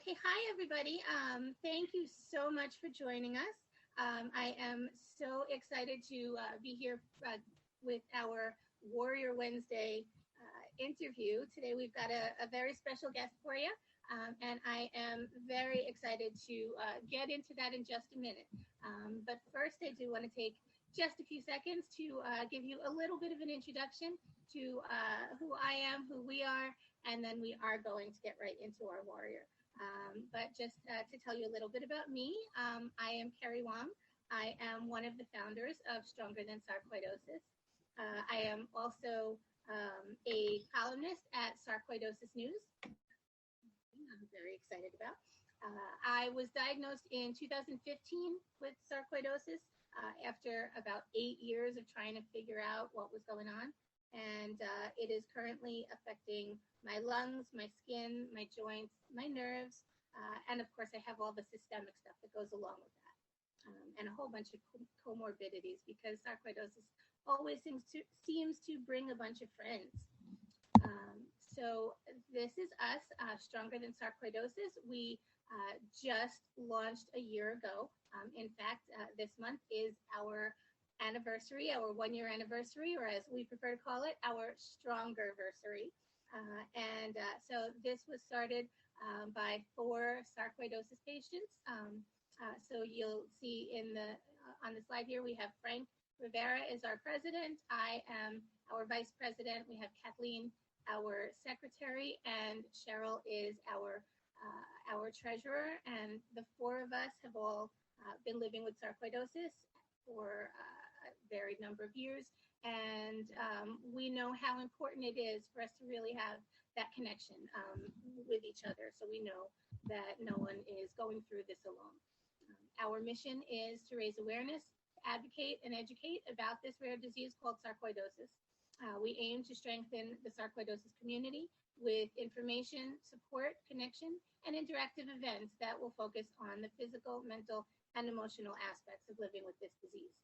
Okay, hi everybody. Thank you so much for joining us. I am so excited to be here with our Warrior Wednesday interview. Today we've got a very special guest for you, and I am very excited to get into that in just a minute. But first, I do want to take just a few seconds to give you a little bit of an introduction to who I am, who we are, and then we are going to get right into our warrior. But just to tell you a little bit about me, I am Carrie Wong. I am one of the founders of Stronger Than Sarcoidosis. I am also a columnist at Sarcoidosis News. I'm very excited about. I was diagnosed in 2015 with sarcoidosis after about 8 years of trying to figure out what was going on. And it is currently affecting my lungs, my skin, my joints, my nerves, and of course I have all the systemic stuff that goes along with that, and a whole bunch of comorbidities because sarcoidosis always seems to bring a bunch of friends. So this is us, Stronger Than Sarcoidosis. We just launched a year ago. In fact, this month is our anniversary, our 1-year anniversary, or as we prefer to call it, our Strongerversary. So this was started by 4 sarcoidosis patients. So you'll see on the slide here, we have Frank Rivera is our president. I am our vice president. We have Kathleen, our secretary, and Cheryl is our treasurer. And the 4 of us have all been living with sarcoidosis for a varied number of years. And we know how important it is for us to really have that connection with each other, so we know that no one is going through this alone. Our mission is to raise awareness, advocate, and educate about this rare disease called sarcoidosis. We aim to strengthen the sarcoidosis community with information, support, connection, and interactive events that will focus on the physical, mental, and emotional aspects of living with this disease.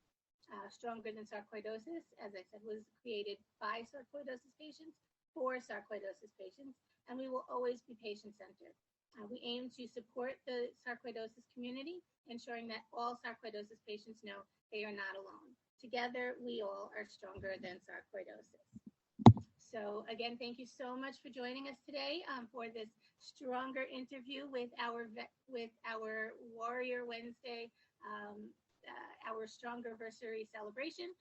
Stronger Than Sarcoidosis, as I said, was created by sarcoidosis patients for sarcoidosis patients, and we will always be patient-centered. We aim to support the sarcoidosis community, ensuring that all sarcoidosis patients know they are not alone. Together, we all are stronger than sarcoidosis. So again, thank you so much for joining us today for this Stronger interview with our Warrior Wednesday, our Strongerversary celebration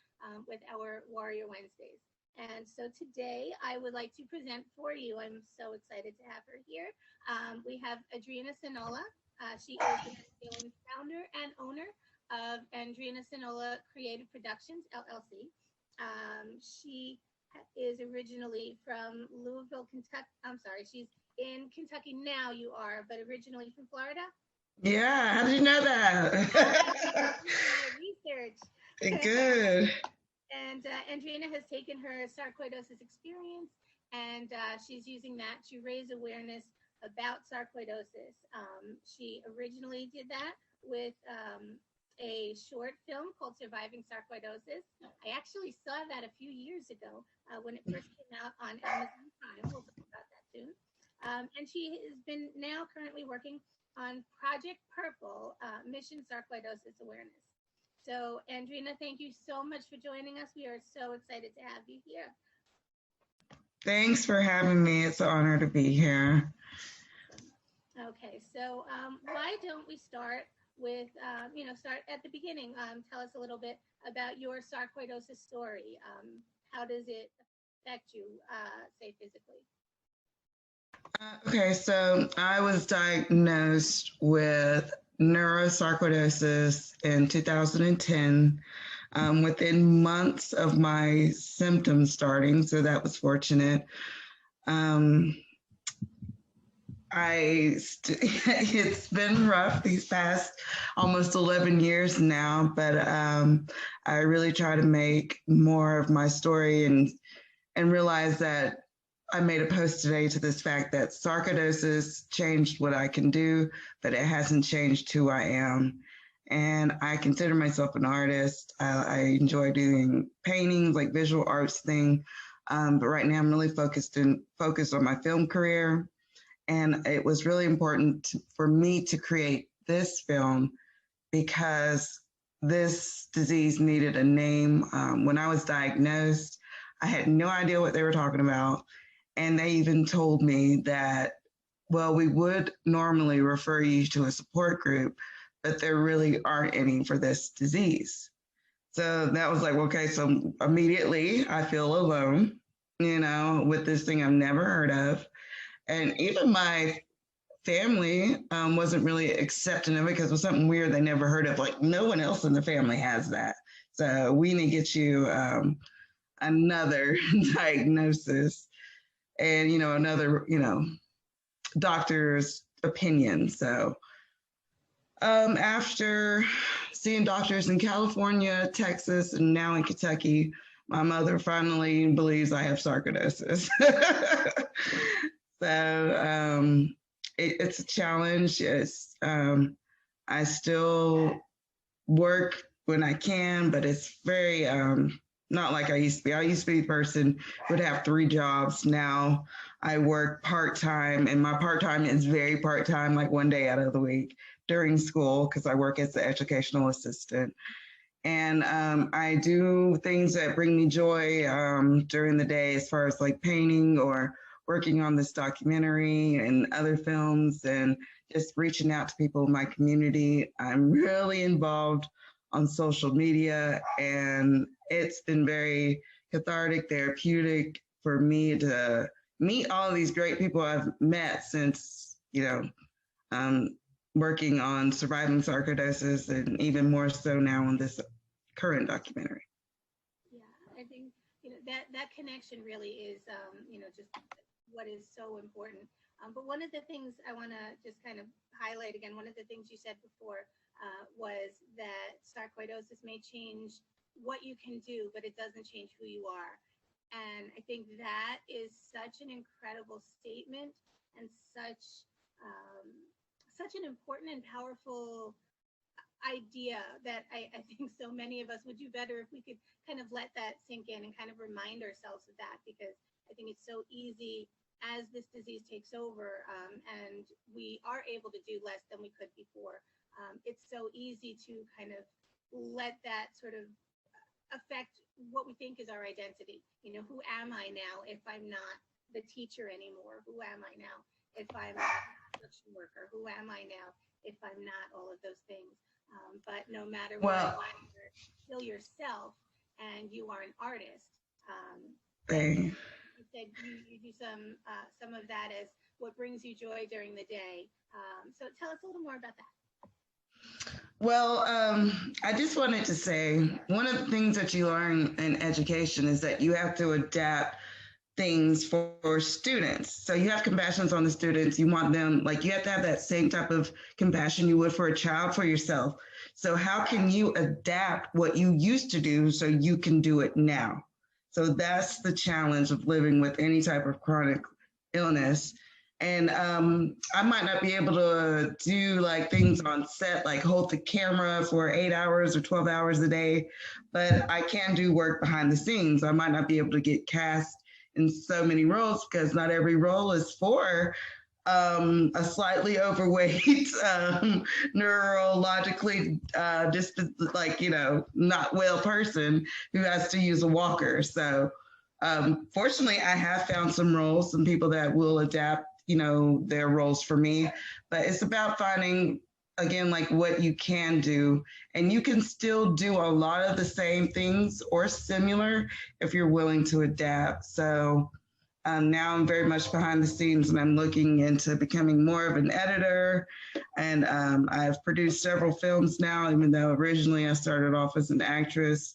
with our Warrior Wednesdays. And so today I would like to present for you, I'm so excited to have her here. We have Andrena Senola. She is the founder and owner of Andrena Senola Creative Productions, LLC. She is originally from Louisville, Kentucky. I'm sorry, she's in Kentucky now, you are, but originally from Florida. Yeah, how did you know that? Research. Good. And Andrena has taken her sarcoidosis experience and she's using that to raise awareness about sarcoidosis. She originally did that with a short film called Surviving Sarcoidosis. I actually saw that a few years ago when it first came out on Amazon Prime. We'll talk about that soon. And she has been now currently working on Project Purple, Mission Sarcoidosis Awareness. So, Andrena, thank you so much for joining us. We are so excited to have you here. Thanks for having me. It's an honor to be here. Okay, so why don't we start with, start at the beginning. Tell us a little bit about your sarcoidosis story. How does it affect you, say, physically? Okay, so I was diagnosed with neurosarcoidosis in 2010, within months of my symptoms starting, so that was fortunate. It's been rough these past almost 11 years now, but I really try to make more of my story and realize that I made a post today to this fact that sarcoidosis changed what I can do, but it hasn't changed who I am. And I consider myself an artist. I enjoy doing paintings, like visual arts thing. But right now I'm really focused on my film career. And it was really important for me to create this film because this disease needed a name. When I was diagnosed, I had no idea what they were talking about. And they even told me that, well, we would normally refer you to a support group, but there really aren't any for this disease. So that was like, okay, so immediately I feel alone, with this thing I've never heard of. And even my family wasn't really accepting of it because it was something weird they never heard of. Like, no one else in the family has that. So we need to get you another diagnosis and, another, doctor's opinion. So after seeing doctors in California, Texas, and now in Kentucky, my mother finally believes I have sarcoidosis. So it's a challenge. I still work when I can, but it's very not like I used to be. I used to be a person who would have 3 jobs. Now I work part-time, and my part-time is very part-time, like 1 day out of the week during school because I work as the educational assistant. And I do things that bring me joy during the day, as far as like painting or working on this documentary and other films and just reaching out to people in my community. I'm really involved on social media, and it's been very cathartic, therapeutic for me to meet all of these great people I've met since, um, working on surviving sarcoidosis, and even more so now on this current documentary. Yeah, I think that connection really is just what is so important. But one of the things I want to just kind of highlight again, one of the things you said before was that sarcoidosis may change what you can do, but it doesn't change who you are. And I think that is such an incredible statement and um, such an important and powerful idea that I think so many of us would do better if we could kind of let that sink in and kind of remind ourselves of that, because I think it's so easy as this disease takes over and we are able to do less than we could before. It's so easy to kind of let that sort of affect what we think is our identity. Who am I now if I'm not the teacher anymore? Who am I now if I'm not a construction worker? Who am I now if I'm not all of those things? But no matter what, you're still yourself, and you are an artist. They, You said you do some of that as what brings you joy during the day. So tell us a little more about that. well, I just wanted to say one of the things that you learn in education is that you have to adapt things for students. So you have compassions on the students. You want them, like, you have to have that same type of compassion you would for a child for yourself. So how can you adapt what you used to do so you can do it now? So that's the challenge of living with any type of chronic illness. And I might not be able to do like things on set, like hold the camera for 8 hours or 12 hours a day, but I can do work behind the scenes. I might not be able to get cast in so many roles because not every role is for a slightly overweight, neurologically like, not well person who has to use a walker. So fortunately, I have found some roles, some people that will adapt, their roles for me. But it's about finding, again, like what you can do. And you can still do a lot of the same things or similar if you're willing to adapt. So now I'm very much behind the scenes, and I'm looking into becoming more of an editor. And I've produced several films now, even though originally I started off as an actress.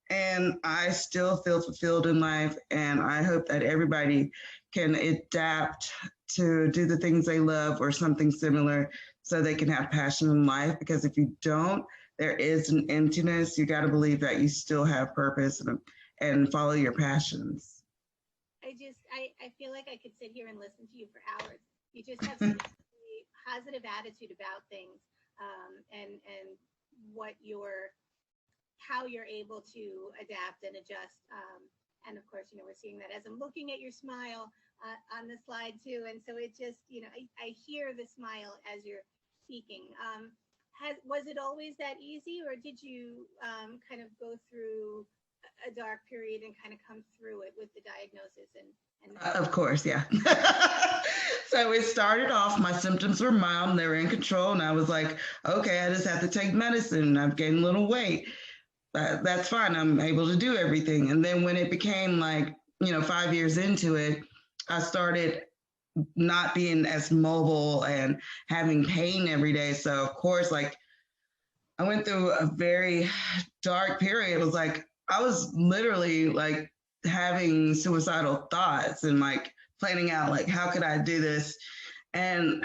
And I still feel fulfilled in life. And I hope that everybody can adapt to do the things they love or something similar so they can have passion in life. Because if you don't, there is an emptiness. You got to believe that you still have purpose and follow your passions. I feel like I could sit here and listen to you for hours. You just have such a positive attitude about things, and what how you're able to adapt and adjust. And of course, we're seeing that as I'm looking at your smile on the slide too. And so it just, I hear the smile as you're speaking. Was it always that easy, or did you kind of go through a dark period and kind of come through it with the diagnosis and Of course, yeah. So it started off, my symptoms were mild and they were in control. And I was like, okay, I just have to take medicine. I've gained a little weight. That's fine. I'm able to do everything. And then when it became like, 5 years into it, I started not being as mobile and having pain every day. So of course, like I went through a very dark period. It was like I was literally like having suicidal thoughts and like planning out like how could I do this? And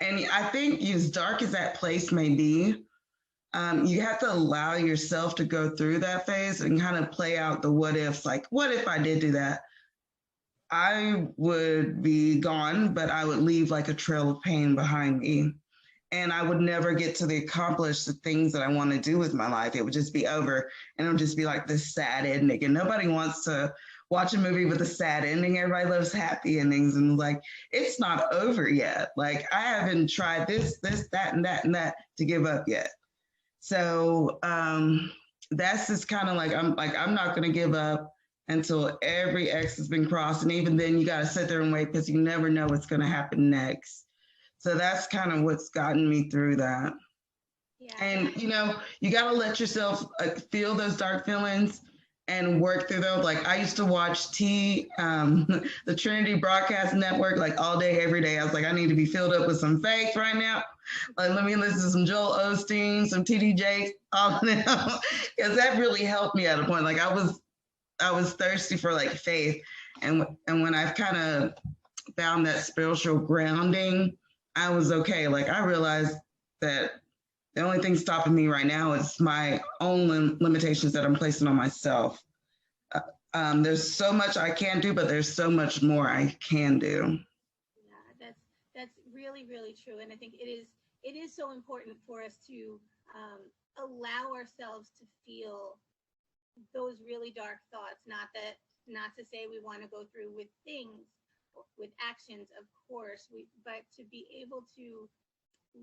I think as dark as that place may be, you have to allow yourself to go through that phase and kind of play out the what ifs. Like, what if I did do that? I would be gone, but I would leave like a trail of pain behind me. And I would never get to accomplish the things that I want to do with my life. It would just be over. And it would just be like this sad ending. And nobody wants to watch a movie with a sad ending. Everybody loves happy endings. And like, it's not over yet. Like, I haven't tried this, that, and that to give up yet. So that's just kind of like, I'm not going to give up until every X has been crossed. And even then, you got to sit there and wait because you never know what's going to happen next. So that's kind of what's gotten me through that. Yeah. And, you got to let yourself feel those dark feelings and work through those. Like I used to watch the Trinity Broadcast Network, like all day, every day. I was like, I need to be filled up with some faith right now. Like, let me listen to some Joel Osteen, some TD all of them, because that really helped me at a point. Like I was thirsty for like faith. And when I've kind of found that spiritual grounding, I was okay. Like I realized that the only thing stopping me right now is my own limitations that I'm placing on myself. There's so much I can't do, but there's so much more I can do. Yeah, that's really, really true. And I think it is so important for us to allow ourselves to feel those really dark thoughts. Not to say we want to go through with things, with actions, of course, but to be able to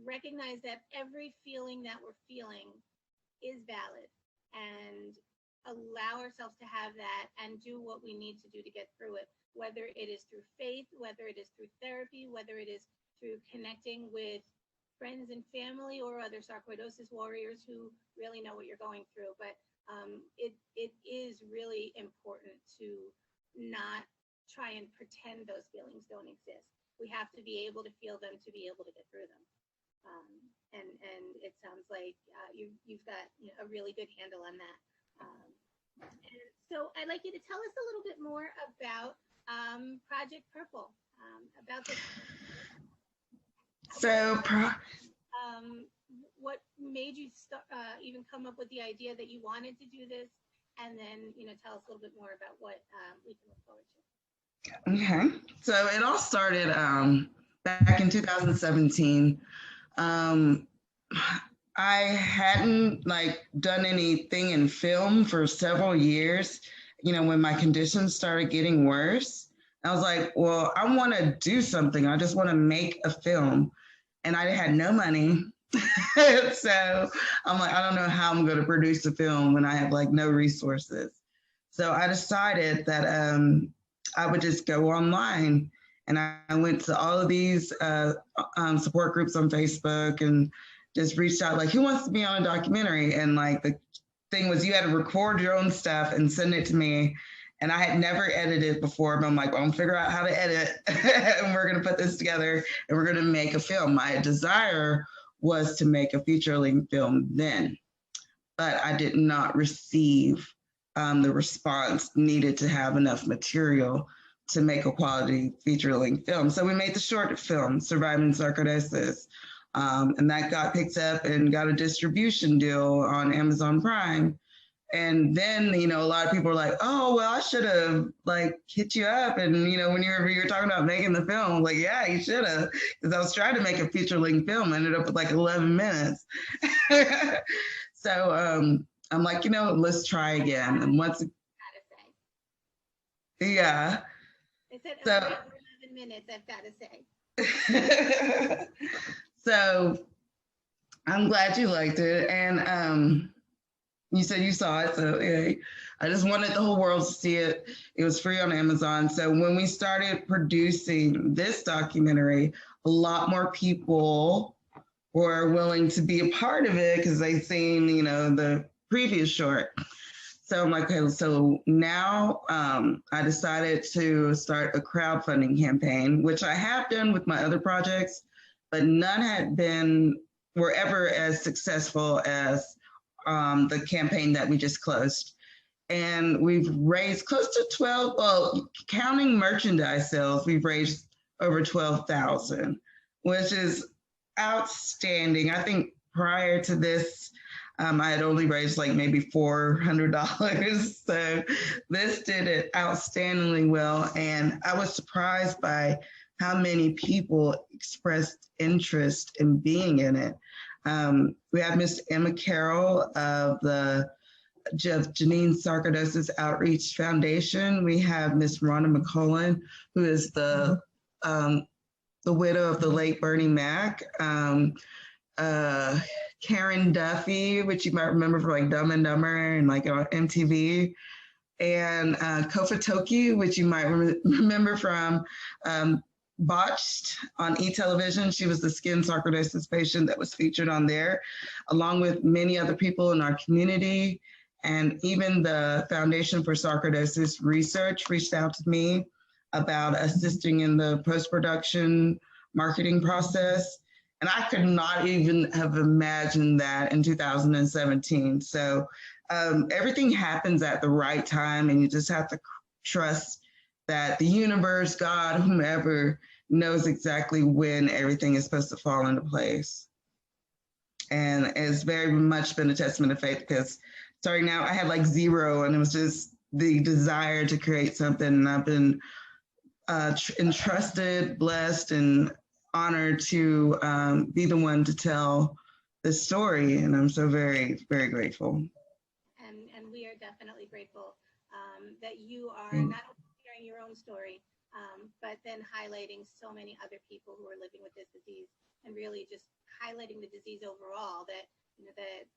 recognize that every feeling that we're feeling is valid and allow ourselves to have that and do what we need to do to get through it, whether it is through faith, whether it is through therapy, whether it is through connecting with friends and family or other sarcoidosis warriors who really know what you're going through. But it is really important to not try and pretend those feelings don't exist. We have to be able to feel them to be able to get through them. And it sounds like you've got a really good handle on that. And so I'd like you to tell us a little bit more about Project Purple, about this. So, what made you even come up with the idea that you wanted to do this, and then tell us a little bit more about what we can look forward to. Okay, so it all started back in 2017. I hadn't done anything in film for several years, when my conditions started getting worse. I was like, well, I want to do something. I just want to make a film. And I had no money. So I'm like, I don't know how I'm going to produce a film when I have no resources. So I decided that I would just go online. And I went to all of these support groups on Facebook and just reached out, who wants to be on a documentary? And the thing was, you had to record your own stuff and send it to me. And I had never edited before, but I'm like, well, I'm figure out how to edit and we're going to put this together and we're going to make a film. My desire was to make a feature-length film then, but I did not receive the response needed to have enough material to make a quality feature-length film. So we made the short film, Surviving Sarcoidosis, and that got picked up and got a distribution deal on Amazon Prime. And then, a lot of people were like, oh, well, I should have hit you up. And, when you were talking about making the film, yeah, you should have, because I was trying to make a feature-length film. I ended up with 11 minutes. So I'm like, let's try again. And once Yeah. They said a So, great 11 minutes, I've got to say. so I'm glad you liked it. And you said you saw it. So yeah, I just wanted the whole world to see it. It was free on Amazon. So when we started producing this documentary, a lot more people were willing to be a part of it because they'd seen, the previous short. So I'm like, okay, so now I decided to start a crowdfunding campaign, which I have done with my other projects, but none were ever as successful as the campaign that we just closed. And we've raised close to 12, well, counting merchandise sales, we've raised over 12,000, which is outstanding. I think prior to this, I had only raised like maybe $400. So this did it outstandingly well. And I was surprised by how many people expressed interest in being in it. We have Miss Emma Carroll of the Janine Sarcoidosis Outreach Foundation. We have Miss Rhonda McCullen, who is the widow of the late Bernie Mac. Karen Duffy, which you might remember from like Dumb and Dumber and like on MTV, and Kofa Toki, which you might remember from Botched on E-Television. She was the skin sarcoidosis patient that was featured on there, along with many other people in our community. And even the Foundation for Sarcoidosis Research reached out to me about assisting in the post-production marketing process. And I could not even have imagined that in 2017. So everything happens at the right time, and you just have to trust that the universe, God, whomever, knows exactly when everything is supposed to fall into place. And it's very much been a testament of faith, because starting out, I had like zero, and it was just the desire to create something. And I've been entrusted, blessed, and honored to be the one to tell this story. And I'm so very, very grateful. And we are definitely grateful that you are not only sharing your own story, but then highlighting so many other people who are living with this disease, and really just highlighting the disease overall. That that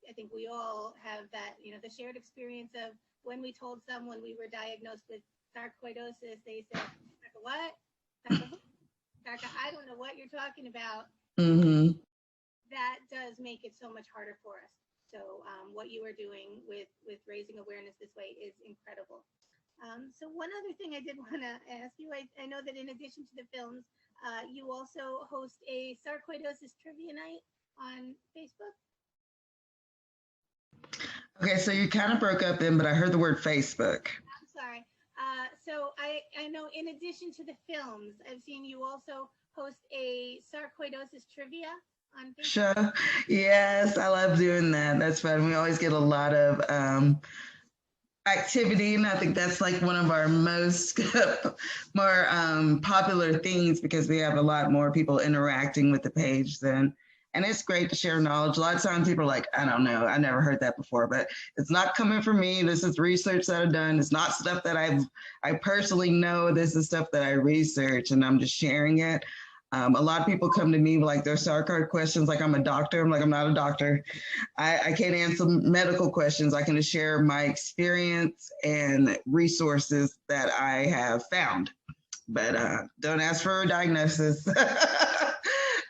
I think we all have that the shared experience of when we told someone we were diagnosed with sarcoidosis, they said, "What? Sarka, I don't know what you're talking about." Mm-hmm. That does make it so much harder for us. So what you are doing with raising awareness this way is incredible. So one other thing I did want to ask you, I know that in addition to the films, you also host a sarcoidosis trivia night on Facebook. Okay, so you kind of broke up then, but I heard the word Facebook. I'm sorry. So I know in addition to the films, I've seen you also host a sarcoidosis trivia on Facebook. Sure. Yes, I love doing that. That's fun. We always get a lot of activity, and I think that's like one of our most more popular things, because we have a lot more people interacting with the page than. And it's great to share knowledge. A lot of times people are like, I don't know, I never heard that before, but it's not coming from me. This is research that I've done. It's not stuff that I personally know. This is stuff that I research, and I'm just sharing it. A lot of people come to me with like their sarcoid questions, like I'm a doctor. I'm like, I'm not a doctor. I can't answer medical questions. I can just share my experience and resources that I have found, but don't ask for a diagnosis.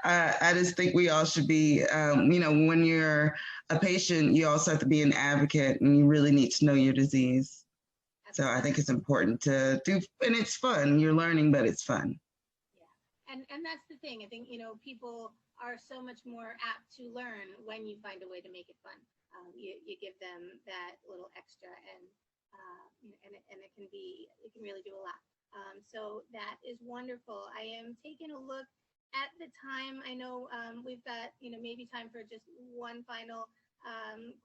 I just think we all should be, when you're a patient, you also have to be an advocate, and you really need to know your disease. So I think it's important to do, and it's fun. You're learning, but it's fun. Yeah, and that's the thing. I think people are so much more apt to learn when you find a way to make it fun. You give them that little extra, and it can really do a lot. So that is wonderful. I am taking a look at the time. I know we've got maybe time for just one final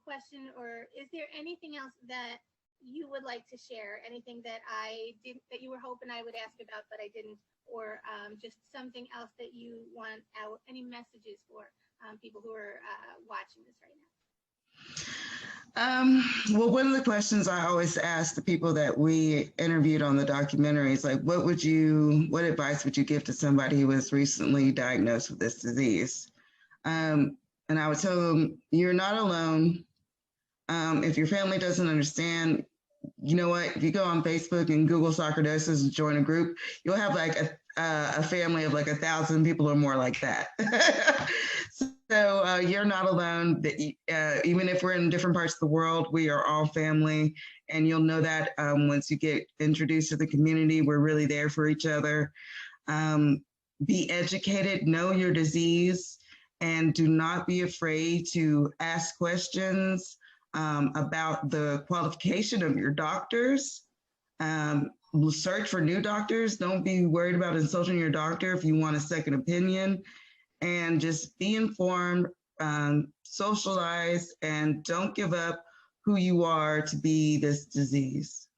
question. Or is there anything else that you would like to share? Anything that that you were hoping I would ask about but I didn't, or just something else that you want out? Any messages for people who are watching this right now? Well, one of the questions I always ask the people that we interviewed on the documentary is like, what advice would you give to somebody who was recently diagnosed with this disease? And I would tell them, you're not alone. If your family doesn't understand, you know what? If you go on Facebook and Google sarcoidosis and join a group, you'll have like a family of like 1,000 people or more like that. So you're not alone. Even if we're in different parts of the world, we are all family. And you'll know that once you get introduced to the community, we're really there for each other. Be educated, know your disease, and do not be afraid to ask questions about the qualification of your doctors. Search for new doctors. Don't be worried about insulting your doctor if you want a second opinion, and just be informed, socialize, and don't give up who you are to be this disease.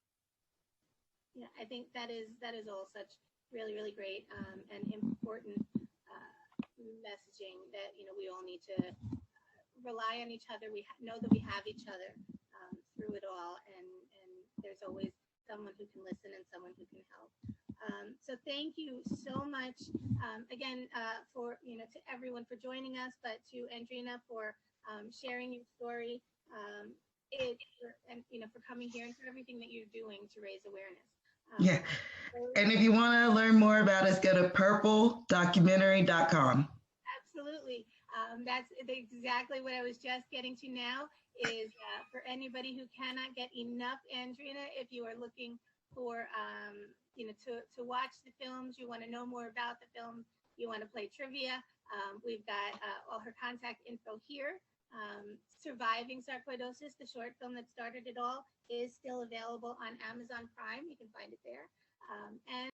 Yeah, I think that is all such really great and important messaging that we all need to rely on each other. We know that we have each other through it all, and there's always someone who can listen and someone who can help. So thank you so much again for to everyone for joining us, but to Andrena for sharing your story, and for coming here and for everything that you're doing to raise awareness. Yeah. And if you want to learn more about us, go to purpledocumentary.com. Absolutely. That's exactly what I was just getting to now is for anybody who cannot get enough Andrena, if you are looking for, to watch the films, you want to know more about the films, you want to play trivia, we've got all her contact info here. Surviving Sarcoidosis, the short film that started it all, is still available on Amazon Prime. You can find it there. And